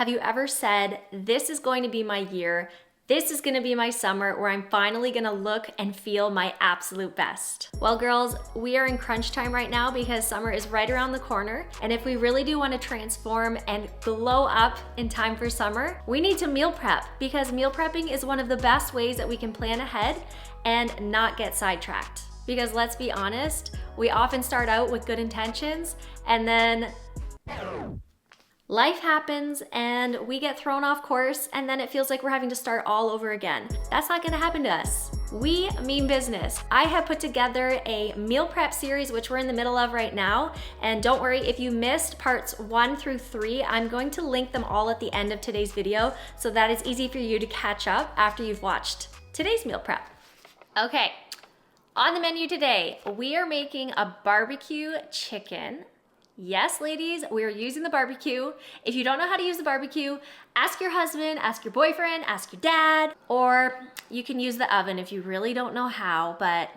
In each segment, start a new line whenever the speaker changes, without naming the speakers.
Have you ever said, this is going to be my year, this is gonna be my summer where I'm finally gonna look and feel my absolute best? Well, girls, we are in crunch time right now because summer is right around the corner. And if we really do wanna transform and glow up in time for summer, we need to meal prep, because meal prepping is one of the best ways that we can plan ahead and not get sidetracked. Because let's be honest, we often start out with good intentions and then life happens and we get thrown off course, and then it feels like we're having to start all over again. That's not gonna happen to us. We mean business. I have put together a meal prep series, which we're in the middle of right now. And don't worry, if you missed parts 1 through 3, I'm going to link them all at the end of today's video so that it's easy for you to catch up after you've watched today's meal prep. Okay, on the menu today, we are making a barbecue chicken. Yes, ladies, we are using the barbecue. If you don't know how to use the barbecue, ask your husband, ask your boyfriend, ask your dad, or you can use the oven if you really don't know how, but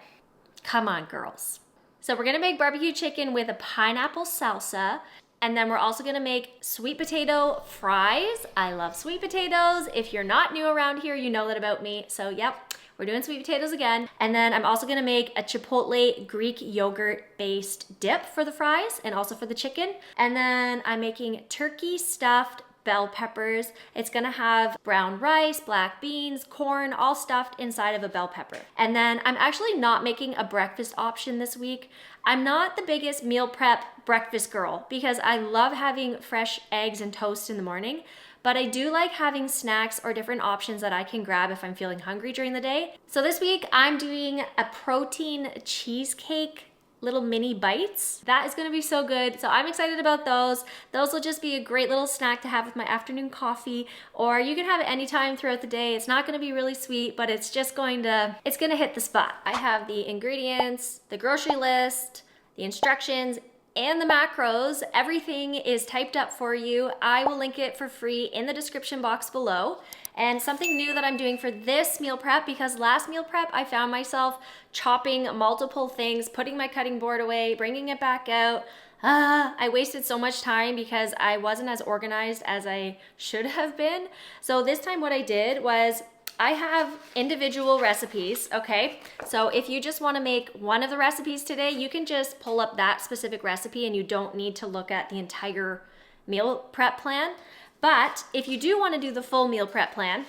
come on, girls. So we're gonna make barbecue chicken with a pineapple salsa, and then we're also gonna make sweet potato fries. I love sweet potatoes. If you're not new around here, you know that about me. So yep, we're doing sweet potatoes again. And then I'm also gonna make a Chipotle Greek yogurt based dip for the fries and also for the chicken. And then I'm making turkey stuffed bell peppers. It's gonna have brown rice, black beans, corn, all stuffed inside of a bell pepper. And then I'm actually not making a breakfast option this week. I'm not the biggest meal prep breakfast girl because I love having fresh eggs and toast in the morning. But I do like having snacks or different options that I can grab if I'm feeling hungry during the day. So this week I'm doing a protein cheesecake little mini bites. That is gonna be so good. So I'm excited about those. Those will just be a great little snack to have with my afternoon coffee, or you can have it anytime throughout the day. It's not gonna be really sweet, but it's gonna hit the spot. I have the ingredients, the grocery list, the instructions, and the macros. Everything is typed up for you. I will link it for free in the description box below. And something new that I'm doing for this meal prep, because last meal prep I found myself chopping multiple things, putting my cutting board away, bringing it back out. I wasted so much time because I wasn't as organized as I should have been. So this time what I did was I have individual recipes, okay? So if you just wanna make one of the recipes today, you can just pull up that specific recipe and you don't need to look at the entire meal prep plan. But if you do wanna do the full meal prep plan,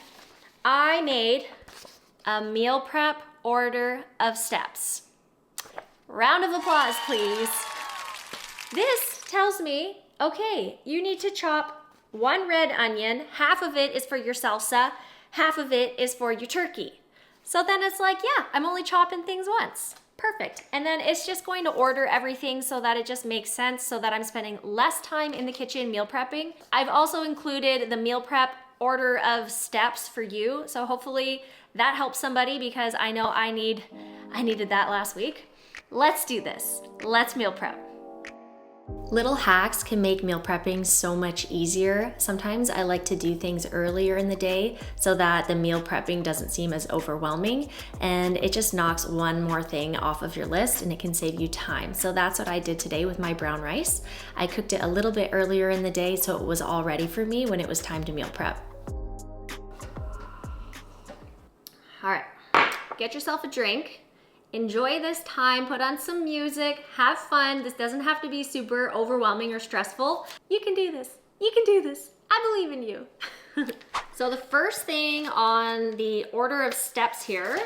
I made a meal prep order of steps. Round of applause, please. This tells me, okay, you need to chop 1 red onion, half of it is for your salsa, half of it is for your turkey. So then it's like, yeah, I'm only chopping things once. Perfect. And then it's just going to order everything so that it just makes sense, so that I'm spending less time in the kitchen meal prepping. I've also included the meal prep order of steps for you. So hopefully that helps somebody, because I know I needed that last week. Let's do this. Let's meal prep. Little hacks can make meal prepping so much easier. Sometimes I like to do things earlier in the day so that the meal prepping doesn't seem as overwhelming, and it just knocks one more thing off of your list and it can save you time. So that's what I did today with my brown rice. I cooked it a little bit earlier in the day so it was all ready for me when it was time to meal prep. All right, get yourself a drink. Enjoy this time, put on some music, have fun. This doesn't have to be super overwhelming or stressful. You can do this. You can do this. I believe in you. So the first thing on the order of steps here,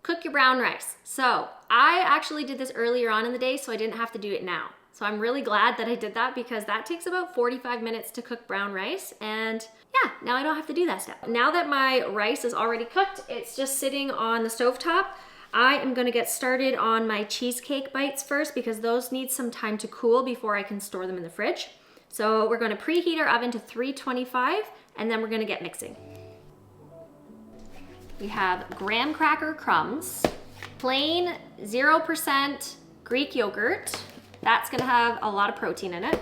cook your brown rice. So I actually did this earlier on in the day, so I didn't have to do it now. So I'm really glad that I did that, because that takes about 45 minutes to cook brown rice. And yeah, now I don't have to do that step. Now that my rice is already cooked, it's just sitting on the stovetop. I am gonna get started on my cheesecake bites first, because those need some time to cool before I can store them in the fridge. So we're gonna preheat our oven to 325, and then we're gonna get mixing. We have graham cracker crumbs, plain 0% Greek yogurt. That's gonna have a lot of protein in it.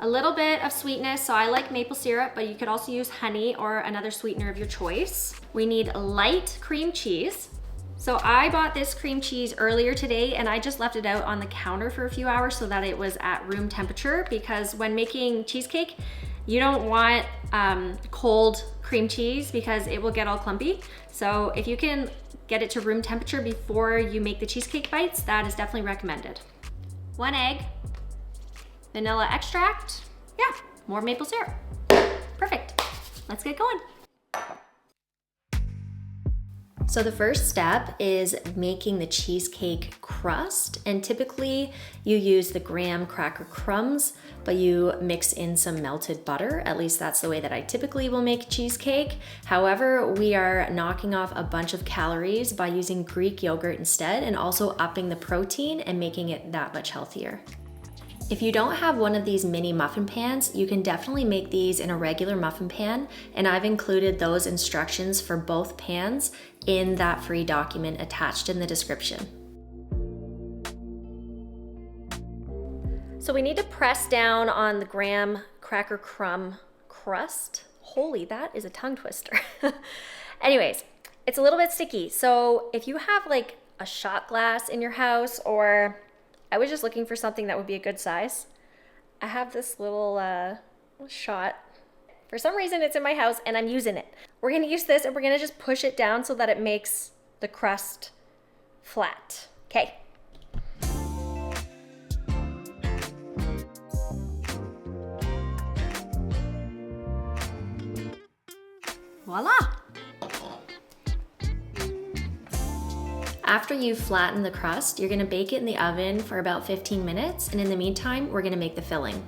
A little bit of sweetness, so I like maple syrup, but you could also use honey or another sweetener of your choice. We need light cream cheese. So I bought this cream cheese earlier today, and I just left it out on the counter for a few hours so that it was at room temperature, because when making cheesecake, You don't want cold cream cheese because it will get all clumpy. So if you can get it to room temperature before you make the cheesecake bites, that is definitely recommended. 1 egg, vanilla extract, yeah, more maple syrup. Perfect, let's get going. So the first step is making the cheesecake crust, and typically you use the graham cracker crumbs, but you mix in some melted butter. At least that's the way that I typically will make cheesecake. However, we are knocking off a bunch of calories by using Greek yogurt instead, and also upping the protein and making it that much healthier. If you don't have one of these mini muffin pans, you can definitely make these in a regular muffin pan, and I've included those instructions for both pans in that free document attached in the description. So we need to press down on the graham cracker crumb crust. Holy, that is a tongue twister. Anyways, it's a little bit sticky. So if you have like a shot glass in your house, or I was just looking for something that would be a good size. I have this little shot. For some reason it's in my house and I'm using it. We're gonna use this and we're gonna just push it down so that it makes the crust flat. Okay. Voila! After you flatten the crust, you're gonna bake it in the oven for about 15 minutes, and in the meantime, we're gonna make the filling.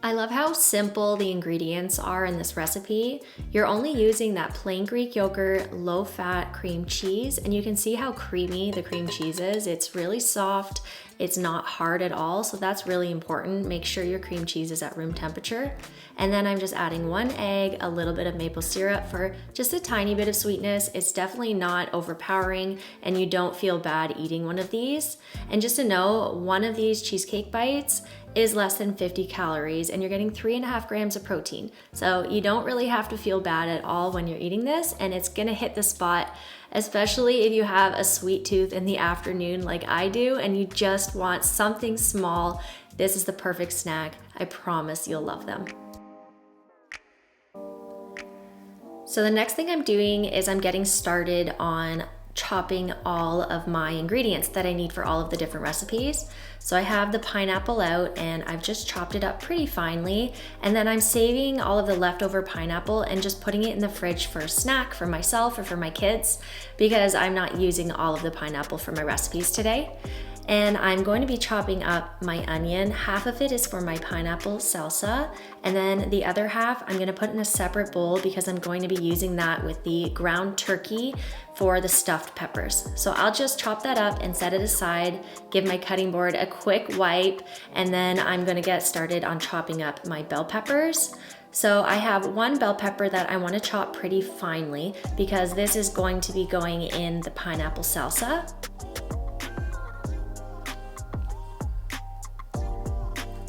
I love how simple the ingredients are in this recipe. You're only using that plain Greek yogurt, low-fat cream cheese, and you can see how creamy the cream cheese is. It's really soft, it's not hard at all, so that's really important. Make sure your cream cheese is at room temperature. And then I'm just adding 1 egg, a little bit of maple syrup for just a tiny bit of sweetness. It's definitely not overpowering, and you don't feel bad eating one of these. And just to know, one of these cheesecake bites is less than 50 calories, and you're getting 3.5 grams of protein. So you don't really have to feel bad at all when you're eating this, and it's gonna hit the spot, especially if you have a sweet tooth in the afternoon like I do, and you just want something small. This is the perfect snack. I promise you'll love them. So the next thing I'm doing is I'm getting started on chopping all of my ingredients that I need for all of the different recipes. So I have the pineapple out and I've just chopped it up pretty finely, and then I'm saving all of the leftover pineapple and just putting it in the fridge for a snack for myself or for my kids, because I'm not using all of the pineapple for my recipes today. And I'm going to be chopping up my onion. Half of it is for my pineapple salsa, and then the other half I'm gonna put in a separate bowl because I'm going to be using that with the ground turkey for the stuffed peppers. So I'll just chop that up and set it aside, give my cutting board a quick wipe, and then I'm gonna get started on chopping up my bell peppers. So I have 1 bell pepper that I wanna chop pretty finely because this is going to be going in the pineapple salsa.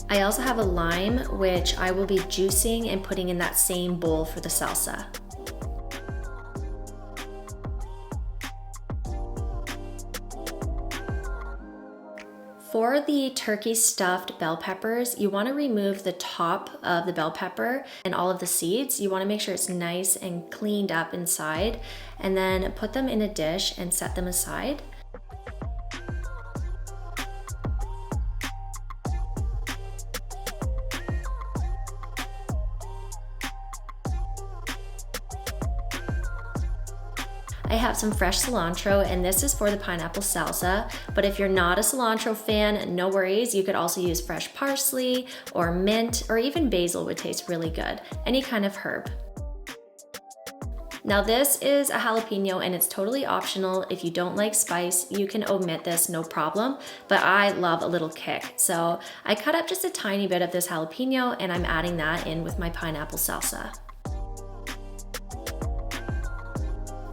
I also have a lime, which I will be juicing and putting in that same bowl for the salsa. For the turkey stuffed bell peppers, you want to remove the top of the bell pepper and all of the seeds. You want to make sure it's nice and cleaned up inside, and then put them in a dish and set them aside. I have some fresh cilantro, and this is for the pineapple salsa, but if you're not a cilantro fan, no worries. You could also use fresh parsley or mint, or even basil would taste really good. Any kind of herb. Now this is a jalapeno and it's totally optional. If you don't like spice, you can omit this, no problem, but I love a little kick. So I cut up just a tiny bit of this jalapeno and I'm adding that in with my pineapple salsa.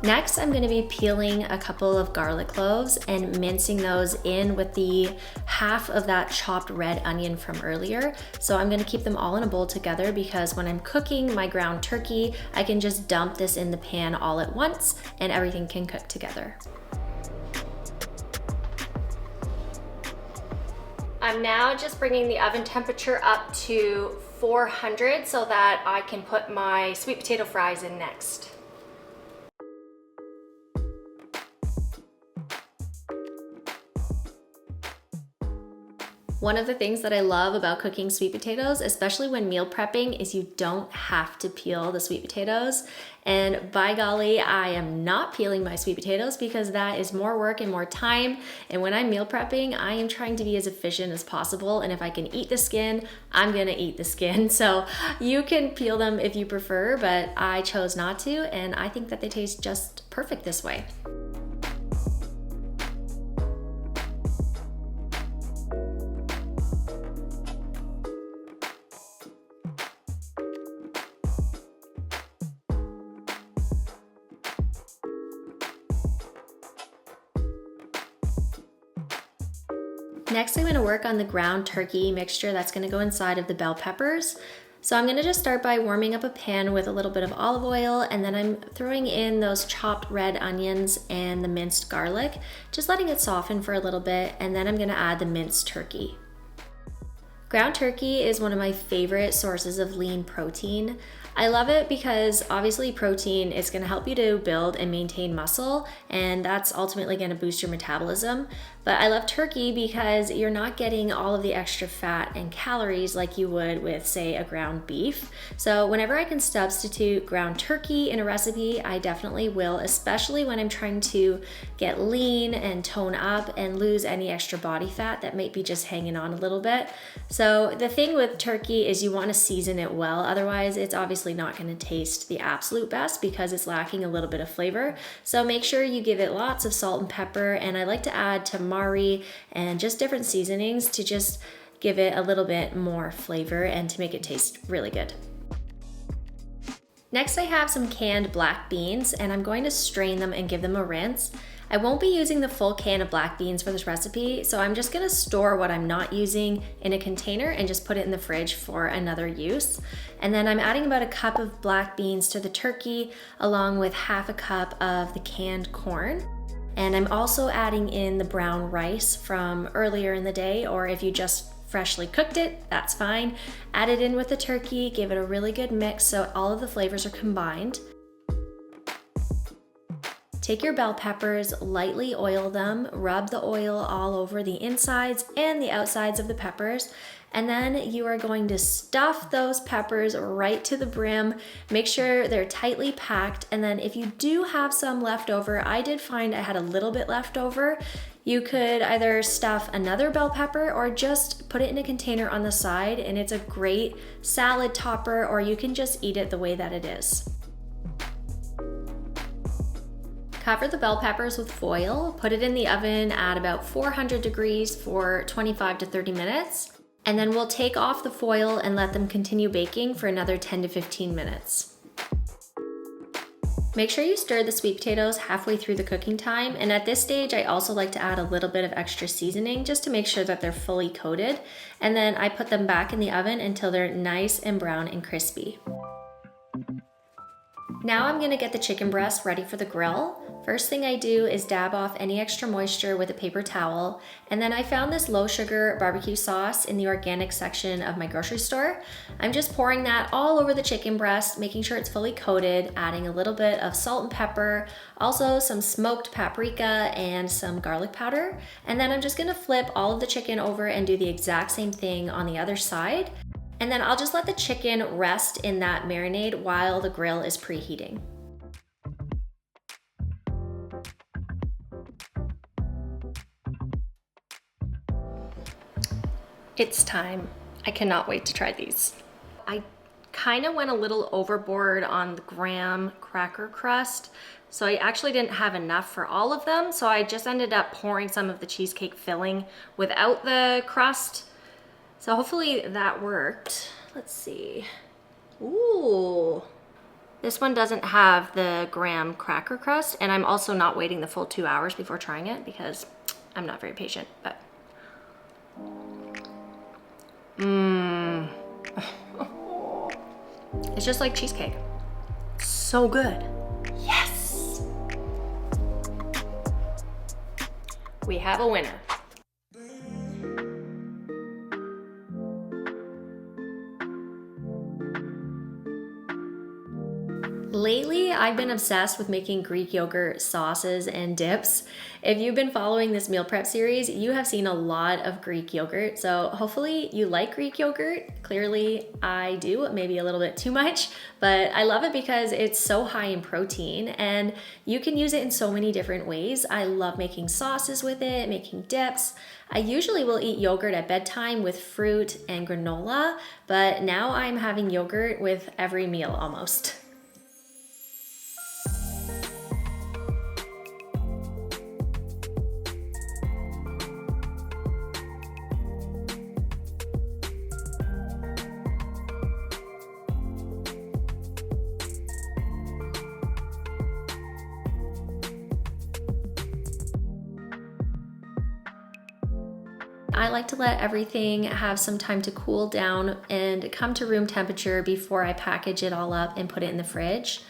Next, I'm gonna be peeling a couple of garlic cloves and mincing those in with the half of that chopped red onion from earlier. So I'm gonna keep them all in a bowl together because when I'm cooking my ground turkey, I can just dump this in the pan all at once and everything can cook together. I'm now just bringing the oven temperature up to 400 so that I can put my sweet potato fries in next. One of the things that I love about cooking sweet potatoes, especially when meal prepping, is you don't have to peel the sweet potatoes. And by golly, I am not peeling my sweet potatoes because that is more work and more time. And when I'm meal prepping, I am trying to be as efficient as possible. And if I can eat the skin, I'm gonna eat the skin. So you can peel them if you prefer, but I chose not to. And I think that they taste just perfect this way. Next, I'm gonna work on the ground turkey mixture that's gonna go inside of the bell peppers. So I'm gonna just start by warming up a pan with a little bit of olive oil, and then I'm throwing in those chopped red onions and the minced garlic, just letting it soften for a little bit, and then I'm gonna add the minced turkey. Ground turkey is one of my favorite sources of lean protein. I love it because obviously protein is gonna help you to build and maintain muscle, and that's ultimately gonna boost your metabolism. But I love turkey because you're not getting all of the extra fat and calories like you would with, say, a ground beef. So whenever I can substitute ground turkey in a recipe, I definitely will, especially when I'm trying to get lean and tone up and lose any extra body fat that might be just hanging on a little bit. So the thing with turkey is you want to season it well, otherwise it's obviously not going to taste the absolute best because it's lacking a little bit of flavor. So make sure you give it lots of salt and pepper, and I like to add tamari and just different seasonings to just give it a little bit more flavor and to make it taste really good. Next, I have some canned black beans, and I'm going to strain them and give them a rinse. I won't be using the full can of black beans for this recipe, so I'm just gonna store what I'm not using in a container and just put it in the fridge for another use. And then I'm adding about a cup of black beans to the turkey, along with half a cup of the canned corn. And I'm also adding in the brown rice from earlier in the day, or if you just freshly cooked it, that's fine. Add it in with the turkey, give it a really good mix so all of the flavors are combined. Take your bell peppers, lightly oil them, rub the oil all over the insides and the outsides of the peppers, and then you are going to stuff those peppers right to the brim. Make sure they're tightly packed, and then if you do have some left over, I did find I had a little bit left over, you could either stuff another bell pepper or just put it in a container on the side, and it's a great salad topper, or you can just eat it the way that it is. Cover the bell peppers with foil, put it in the oven at about 400 degrees for 25 to 30 minutes, and then we'll take off the foil and let them continue baking for another 10 to 15 minutes. Make sure you stir the sweet potatoes halfway through the cooking time, and at this stage I also like to add a little bit of extra seasoning just to make sure that they're fully coated, and then I put them back in the oven until they're nice and brown and crispy. Now I'm gonna get the chicken breast ready for the grill. First thing I do is dab off any extra moisture with a paper towel, and then I found this low sugar barbecue sauce in the organic section of my grocery store. I'm just pouring that all over the chicken breast, making sure it's fully coated, adding a little bit of salt and pepper, also some smoked paprika and some garlic powder. And then I'm just gonna flip all of the chicken over and do the exact same thing on the other side. And then I'll just let the chicken rest in that marinade while the grill is preheating. It's time. I cannot wait to try these. I kind of went a little overboard on the graham cracker crust, so I actually didn't have enough for all of them, so I just ended up pouring some of the cheesecake filling without the crust. So hopefully that worked. Let's see. Ooh. This one doesn't have the graham cracker crust, and I'm also not waiting the full 2 hours before trying it because I'm not very patient, but. It's just like cheesecake. So good. Yes! We have a winner. Lately, I've been obsessed with making Greek yogurt sauces and dips. If you've been following this meal prep series, you have seen a lot of Greek yogurt. So hopefully you like Greek yogurt. Clearly I do, maybe a little bit too much, but I love it because it's so high in protein and you can use it in so many different ways. I love making sauces with it, making dips. I usually will eat yogurt at bedtime with fruit and granola, but now I'm having yogurt with every meal almost. I like to let everything have some time to cool down and come to room temperature before I package it all up and put it in the fridge.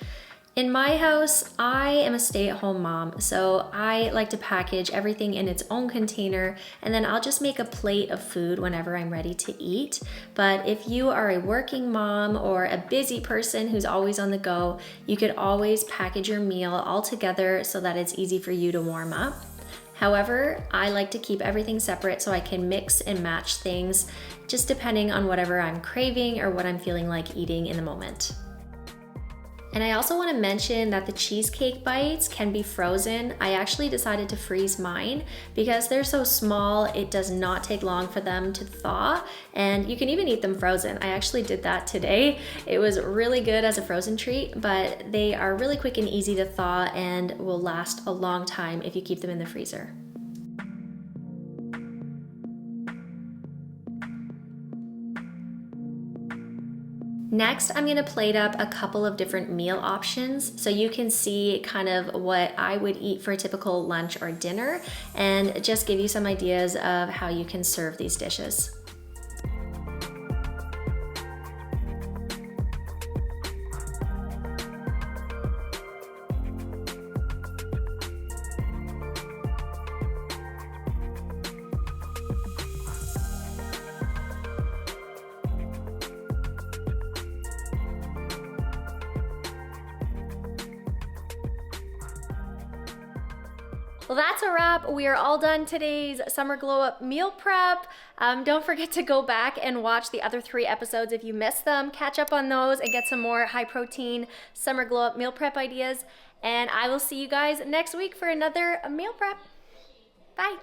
In my house, I am a stay-at-home mom, so I like to package everything in its own container, and then I'll just make a plate of food whenever I'm ready to eat. But if you are a working mom or a busy person who's always on the go, you could always package your meal all together so that it's easy for you to warm up. However, I like to keep everything separate so I can mix and match things just depending on whatever I'm craving or what I'm feeling like eating in the moment. And I also want to mention that the Cheesecake Bites can be frozen. I actually decided to freeze mine because they're so small, it does not take long for them to thaw, and you can even eat them frozen. I actually did that today. It was really good as a frozen treat, but they are really quick and easy to thaw and will last a long time if you keep them in the freezer. Next, I'm gonna plate up a couple of different meal options so you can see kind of what I would eat for a typical lunch or dinner and just give you some ideas of how you can serve these dishes. Well, that's a wrap. We are all done today's Summer Glow Up meal prep. Don't forget to go back and watch the other 3 episodes if you missed them. Catch up on those and get some more high protein Summer Glow Up meal prep ideas. And I will see you guys next week for another meal prep. Bye.